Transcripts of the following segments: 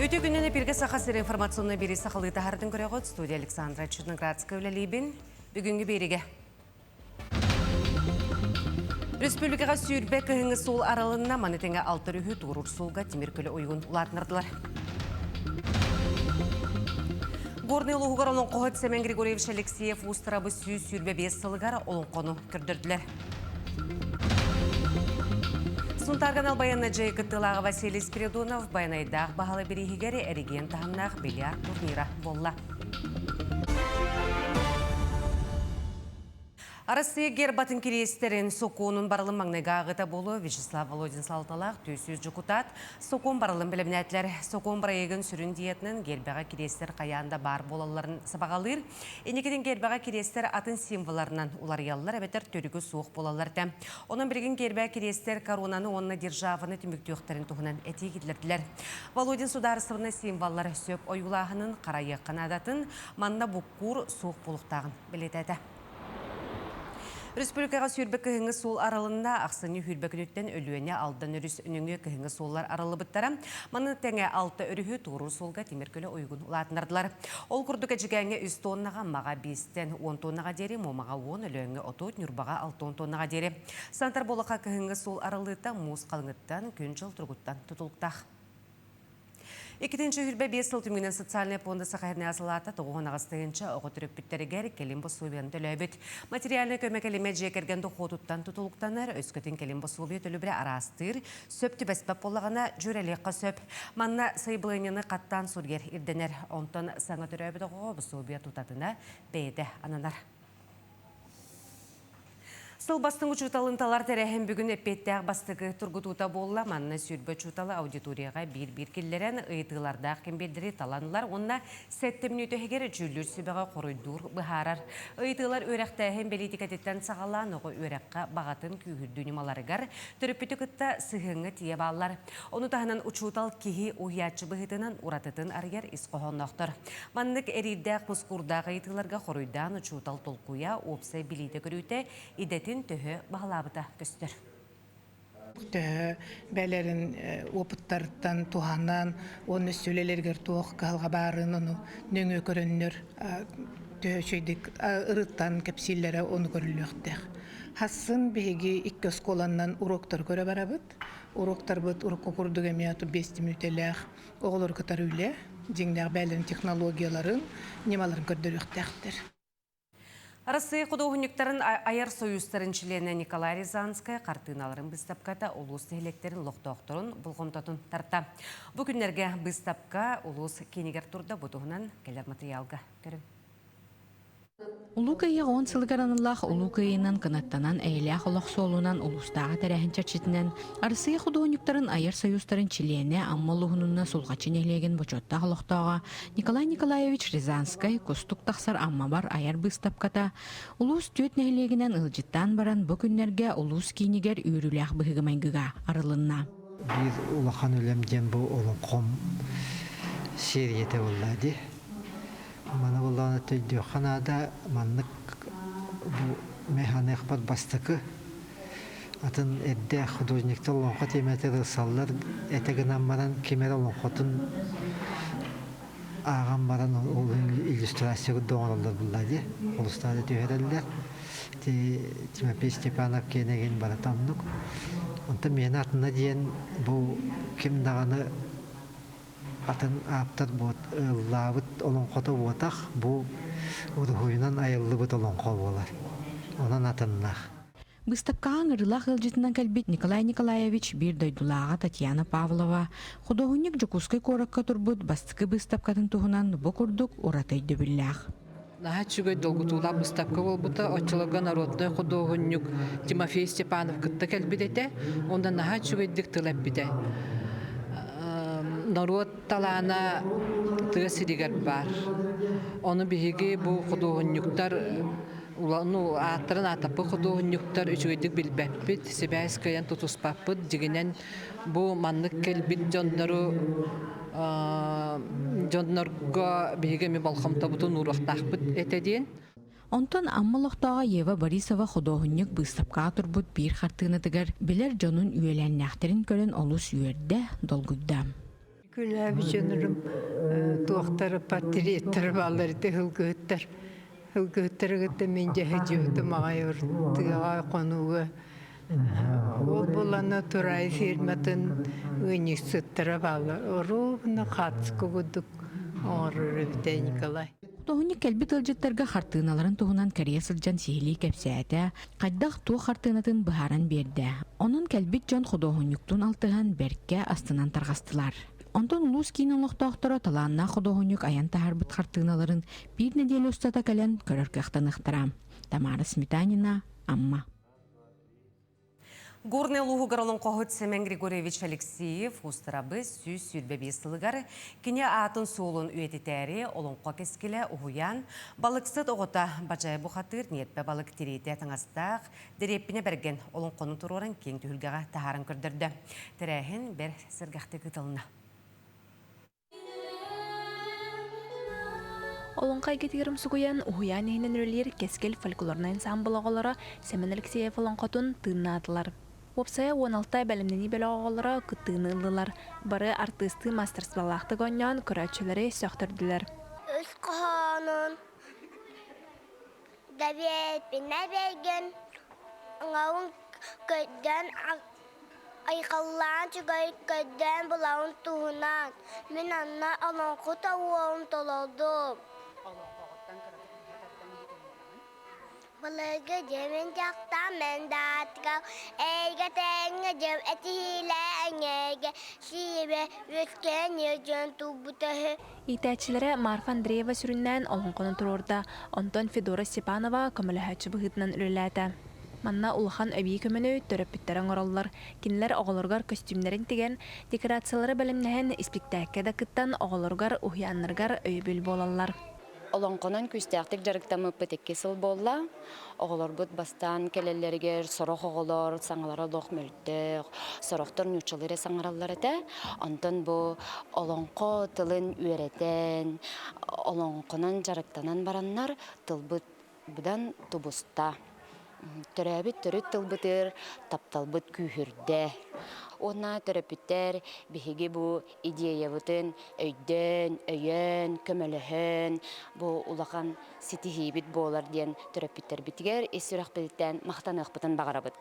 Өте күннен эпирге сақасыр информационный бері сақалы тахардың көріғыт студия Александра Черноградская өлелейбін бүгінгі береге. Республикаға сүйірбе кіхіңі сол аралығына манетеңе алтыр үйі туғырыр солға теміркілі ойығын ұлатынырдылар. Горный ұлығығар олың қоғыт Семен Григорьевич Алексеев ұстырабы сүйірбе 5 сылығар олың қону күрдірділер. Сунтарган албаянна жай кыттылағы Василий Спиридонов баянайдақ бағалы берегігері әреген тағымнақ бильярд турнира болла. Арасы гербатын керестерін Соконын барылын маңнайға ағыта болу Вячеслав Володин салталақ түйсіз жүкутат. Сокон барылын білімнәтлер. Сокон барайығын сүрін диетінің гербаға керестер қаянда бар болаларын сабағалыр. Енекеден гербаға керестер атын символарынан улар ялылар әбетер төрігі суық болаларды. Оның бірген гербаға керестер коронаны онына державаны түміктіуқтарын тұғынан әтегілерділер. Володин сударысывына символлар сөп ойулағының қарайы қанадатын манна бұққур суық болуқтағын білетеді. Республикаға сүйірбі кіхіңі сол аралында ақсыны хүрбәкінеттен өлуіне алдан өріс үніңі кіхіңі солар аралы бұттара. Маны тәңе алты өріхі туғыру солға теміркілі ойғын ұлатынардылар. Ол күрдігі жігәңе 100 тоннаға маға 5-10 тоннаға дері, момаға 10 өліңі 30 нүрбаға 6 тоннаға дері. Сантар болыға кіхіңі сол аралыта мұз қалыңыттан күн жыл тұрғыттан тұтылықтақ. Екетінші хүрбе 5 сыл түмінен социальный фонды сақайырны асылата тоғын ағыстығынша оғы түріп біттергер келім бұсуыбен төлөбіт. Материальны көмек әлеме жекергенді қотуттан тұтылықтаныр, өскетін келім бұсуыбе төлібірі арастыр, сөпті бәспәп болағына жүрәлеққа сөп. Манна сайбылынені қаттан сұргер ирденер, онтан саңа түрөбіт оғы бұсуыбе тұтатына бейді ананар. Сыл бастың ұчуталын талар тәрәхін бүгін әппеттәғ бастығы тұрғытута болла, манна сүрбі чуталы аудиторияға бір келлерін ұйтылардақ кембелдері таланылар, онына 7 минуты егер жүлір сүбіға қоройдур бұхарар. Ұйтылар өрәқтәхін белетикатеттен сағалан оғы өрәққа бағатын күйірдүнімаларығар түріппіті күтті сығыңы тие балар. Оны тағынан ұчутал кеге ұйятшы бұғытынан ұратытын аргер исқоғаннақтыр. Маннық әридәқ мұскурдағы ұйтыларға қоройдан ұчутал толқуя опсай білеті көріуті идетін төхі бағалабыта көстір. Төхі бәлерін опыттарыттан туғаннан, оны сөйлелергер туық қалға барын, оны нөңі көріннер, төхі шөйдік ұрыттан кәпсиллері оны көріліқтіқ. Хасын бейгі 2 сколаннан уроктар көрі барабыд. Уроктар бұд урокқа күрдігі меяту 5 минутеләқ оғылыр күтар үйлі, жеңнәқ бәлерін технологияларын, немаларын көрдіріқтіқтір. Арасы құдығынықтарын аяр союзтарын члене Николай Рязанская картиналарын бұстапқата ұлыс тәлектерін лоқтоқтырын бұлғымтатын тарта. Бүгінлерге бұстапқа ұлыс кенегер тұрда бұтығынан келер материалға көрін. Улукайы 10 сылғаранылақ улукайынан қанаттанан әйләқ олақ солунан улустағы тәрәхін чачетінен арысыя құдығынықтарын аяр союзтарын члене аммалығынына сұлғачын әлеген бұчоттағы лоқтауға Николай Николаевич Рязанскай күстік тақсар амма бар аяр бұстапқата улус төт нәйлегінен ұлжыттан баран бүкінлерге улус кейнегер үйріләқ бұғығымайгыға арылынна. Бір улахан өлемден бұл олың қом сериеті олады. Мана болғаны төйді қанада маннық механик бар бастықы атын әдді художникті олонға теметері саллар әтегінен баран кемер олонғатын аған баран олың иллюстрацияғы доңырылдар бұллады. Олыстады түйерелдер. Тимофей Степанов кенеген баратамнық. Онта мен атына дейін бұл кем дағаны атын аптар бот лавыт олон қоты ботақ бұл ұдығойынан айылы бұт олон қол болар. Онан атыннақ. Бұстапқаң ұрылақ ғылжетінен кәлбет Николай Николаевич бір дойдулаға Татьяна Павлова құдығынек жүкускай қораққа тұрбыд бастықы бұстапқатын тұғынан бұ күрдік ұратайды білләқ. Наха чугай долгутула бұстапқа болбыта очылыға народной құдығынек Тимофей Степанов күтті кәлбедете, онда наха чугайдік тылап біде. Народ талана тыгасыригер бар. Оны биһиги бу художниктар улану аттарын атапы художниктар үчүгөйдүк билбеппит, себяскаян тутуспаппыт дигенен бу маннык келбит жоннорго биһиги ми балхамтабытын урактакпыт этедин. Онтон аммалықтаға Ева Борисова художник бұстапқа тұрбыт бір қартығынытығар білер жонын үйеләннәқтерін көрін олыс үйерді долгудда. Күләп жөнөрüm туақтары патриеттер балларды хылгыттар. Хылгыттар гытта мен жахыжыты мағай ұртыға қонуға. Ол боланы турай фирматын университеттері балы. Ровно қатсы күгідік оңыры бітей Николай. Тоһуни кэлби тылжыттарга хартыыналарын туһунан Корея сылдьан сихили кэпсээте, кайдах туох хартыынатын быһааран биэрдэ. Онон кэлбит дьон ходоһуньуктун алтыһан берке астынан таргастылар. Онтон улуус кийин олохтоохторо талааннаа ходоһуньук аян таһарбыт хартыыналарын биир неделе устата кэлэн көрөркөхтаныхтара. Тамара Сметанина, Амма. Горный лугугар олон қоғыт Семен Григорьевич Алексеев ұстырабы сүйс сүрбе бейсілігар кене атын суылын үйететәрі олон қоқескелі ұғуян балықсыд оғыта бажай бұқатыр ниетпе балық терейте таңастақ дереппіне берген олон қоны тұрорын кең түхілгіға тахарын көрдірді. Тірәхін бір сіргіқті күтіліні. Олонқай кетігірім сұғыян ұғыян еңін өрелер кескел фольклорны ансамбл оғылары Семен Алексеев олонқотын тыынатылар. Опсая 16-тай бәлімнені бәлі оғылары күттыыны ылылар. Бары артысты мастерс балақты гоньян көрәтшілері сөқтірділер. Өз қоғанын дәбет біне бәйген ұңауын көдден айқаллан жүгай көдден бұлауын туғынан. Мен анна алонқы тауын толодым. Балығы жемен жақта мен датқа әйге тәңі жем әтілі әңеге шиебе өскен ежен тубутығы. Итәтшілері Марфа Андреева сүріннен олонқоны тұрорда, Антон Федора Степанова көміліхәтші бұғытынан үліләді. Манна улахан өбей көміні төріп бүттірін оралылар. Кенілер оғылырғар костюмдерін теген, декорациялары бәлімнәхен спектаккеда кыттан оғылырғар ұхиянлырғар өйбіл болалар. Олонқонан күстәқтік жарықтамы пөтекке сыл болла. Оғылар бұд бастан келелергер сорох оғылар, саңалары лоқ мөлттіқ, сорохтар нючылары саңаралар әті. Антон бұ олонқо тылын үйретен, олонқонан жарықтанан бараннар тылбыт бұдан тубуста. Төрәбіт түріт тылбытыр, тапталбыт күйірді. Ona töröpütter bihigi bu ideya butun öyden, öyen, kömölühün, bu ulakan sitihibit bolar diyen töröpütter bitiger, esüraq biditten maqtanıq butun bağırabıt.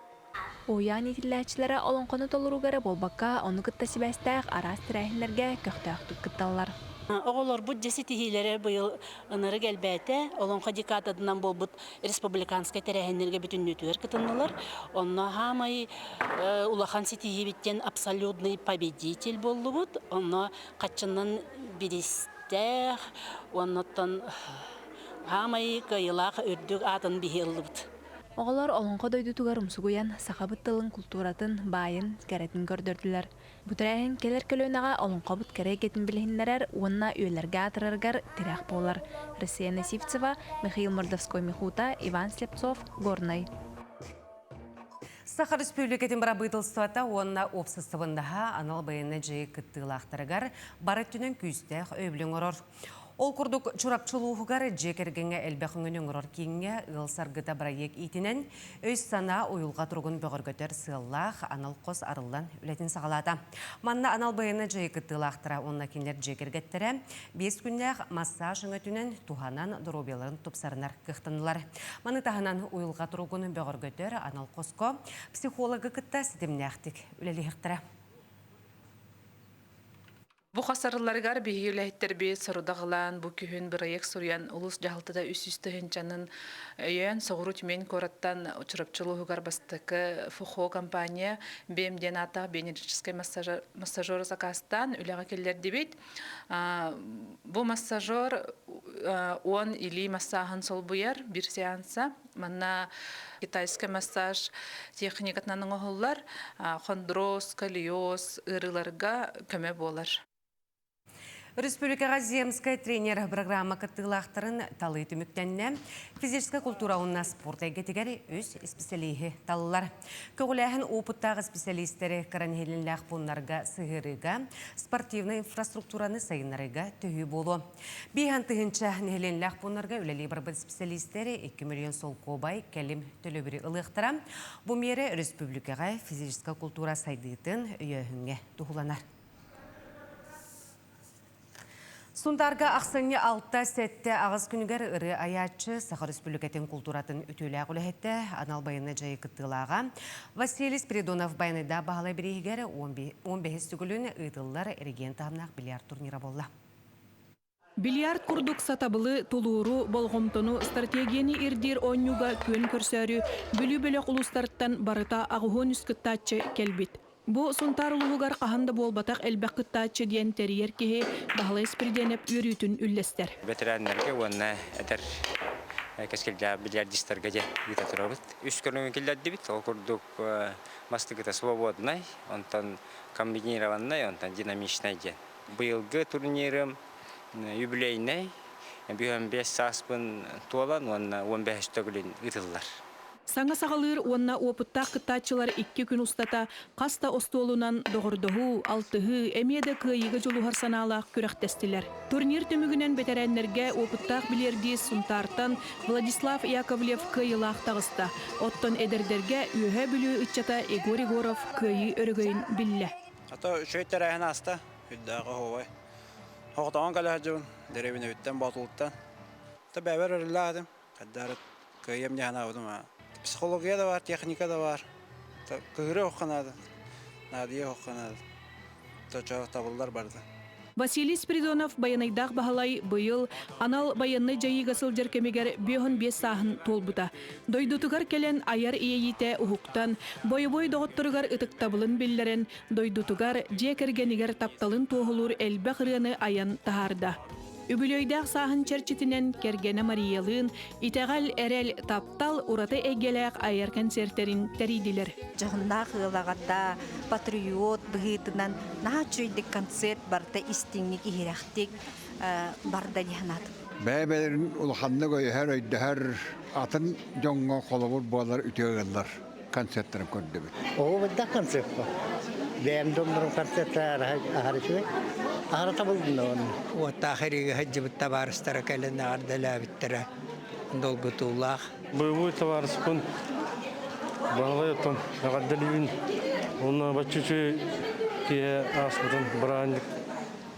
Уян итилләчиләре олонқоны толуругары болбакка, оны кытта сибәстәк арас тирәһиннәргә көхтәхтүк кытталлар. Оғылар бұд жесі тихилері бұйыл ыныры gəlбәті, олонға декададынан бұл бұд республиканскай тәрәхінлерге бүтін өтуер кытынылар. Онна хамай улахан сетихи біттен абсолютный победитель болу бұд. Онна қатшынан берістәқ, оннаттан хамай қайылақ өрдік атын бейелі бұд. Оғылар олонға дойду туғар ұмсуғыян сақабыт тылын культуратын, байын, кәретін көрдірділер. Бұтырайын келер көлөнаға олонға бұт кәрей кетін білігінлерер, онына өйлерге атырарғар тирәқ болар. Россия Насивцева, Михаил Мордовской Михута, Иван Слепцов, Горный. Сахар Республикатын барабытылстуата онына опсыстывындаға анал байыны жайы кыттылақтырығар бары түнін күйістәқ өйбілің ұрыр. Ол күрдік чурапчылуғығар жекергенге әлбәқіңінің ұрыр кейінге ғылсарғыта проект итінен өз сана ойылға тұрғын бөғіргөтер сығыллақ анал қос арылдан үлетін сағалады. Манна анал байыны жайы кыттылақтыра онына кендер жекергеттері 5 күннәқ массаж үңетінен туғанан дұробеларын тұпсарынар қықтынылар. Маны тағынан ойылға тұрғын бөғіргөтер анал қоско психологы кытта сетімнәқтік үлелі хықтыра. Бу қасарыларғар бейгіләйттер бей сұрудағылан бұ күйін проект сұриян ұлыс жағылтыда үс-үстіхін жанын өйен соғыру түмен көраттан ұчырапчылығығар бастықы ФУХО компания бемден атақ бейнерическай массажор закастан үліға келдер дебейт. Бұ массажор 10 или массағын сол бұяр бір сеанса. Манна китайский массаж техникатынан оғылар, хондроз, сколиоз, ырыларға көмі болар. Республикаға земская тренер программа кыттылақтырын талы түміктенне физическая культура онна спорт әгетігері өз специалихи талылар. Көгіләхін опыттағы специалистері каранхелінләқ бұнларға сығырыға, спортивный инфраструктураны сайынарыға түйі болу. Бейхан тұхынша нәхелінләқ бұнларға үләлі бір специалистері 2 миллион сол қобай кәлім төлі ылықтыра. Бұл мері республикаға физическая культура сайдыйтын үйәхінге тұғыланар. Сундарга ақсыны алтта сәтті ағыз күнігер ұры аячы Сахар Республикатын культуратын үтілі құлығетті анал байыны жайы күттілаға. Василий Спиридонов байыныда бағалай бірегер 15 түгілін ұйдылар әреген тағымнақ бильярд турнира болла. Бильярд курдук сатабылы тулууру болгомтону стратегияны ирдир онюга көн көрсөрү бүлү-бөлөк улустарттан барыта агухон үскіттачы келбит. Бу сунтар улугар каханда болбатак элбек кыттачы диен терьер кеhe Бағалай Спиридонов үрүтүн үллестер. Ветераннерге онна этер кескелжа бильярдистерге же гита турабыт. Үч көрүнгөн келди бит. Ол курдук мастыгыта свободный, онтан комбинированный, онтан динамичный же. Быйылгы турнирым юбилейный. Бүйөн 5 саспын туалан, онна 15 төгүлүн ытыллар. Саңа сағалыр онна опыттақ кыттачылар 2 күн устата қаста остолунан доғырдығы, алтығы, әмеді күйігі жолуғар саналақ күрәқтестілер. Турнир төмігінен бетерәнлерге опыттақ білерді сұнтартан Владислав Яковлев күйілақ тағыста. Оттон әдердерге үйе білі үтчата Егор Егоров күйі өрігейін білі. Ато шөйттер әйін аста, үддағы ховай. Хоқтаған кәлі жауын, дәребіне өттен батылыттан. Бәбір өрілі адым, қаддарыт күйемне хана аудым. Психология да бар, техника да бар. Күйірі оққанады, надия оққанады. Точағы табылдар барды. Василий Спиридонов баянайдақ бағалай бұйыл анал баянны жайы ғасыл жеркемегер 5 сағын толбыта. Дойдутығар келен аяр иейте ұхуқтан, бой-бой доғыттырығар ұтықтабылын білдерін, дойдутығар жекергенігер тапталын тоғылыр әлбі қырыны аян тағарда. Үбілөйдақ сағын черчетінен кергені Мариялын, итәғал әрел таптал ұраты әгеләқ айар концерттерін тәрейділер. Жоғында қылағатта патриот бұғытынан наға чөйдік концерт барда истіңік ирәқтік барда диянады. Бәбәлерін ұлғанны көйер өйдіғар атын жоңға қолығыр болар үтеғалар концерттарын көрді бі. Оғы бұдда концерт ба. Бәйімдомдырым концерттар ағарышығы. Ағарата бұлдың оны. Ота хәриге хаджи бит табарыстары кәлені ардала биттері. Дол бұтулақ. Бұйбұй табарыспын. Бағалай оттан ағаддаливін. Оны бачучы кие аспытын бұранжық.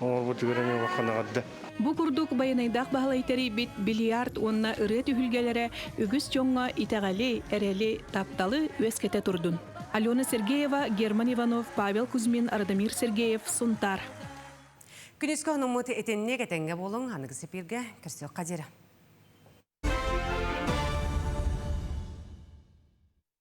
Оңыр бұты көріне баққан ағадды. Бу курдук баянайдақ бағалайтары бит бильярд онна ыры түхілгелері үгіз жоңға итәғалі, әрәлі, тапталы өскеті тұрдын. Алена Сергеева, Герман Иванов, Павел Кузьмин, Радомир Сергеев, Сунтар. Күнескі ғынымыты етенне кетенге болың, анығы сепирге кірсек қадері.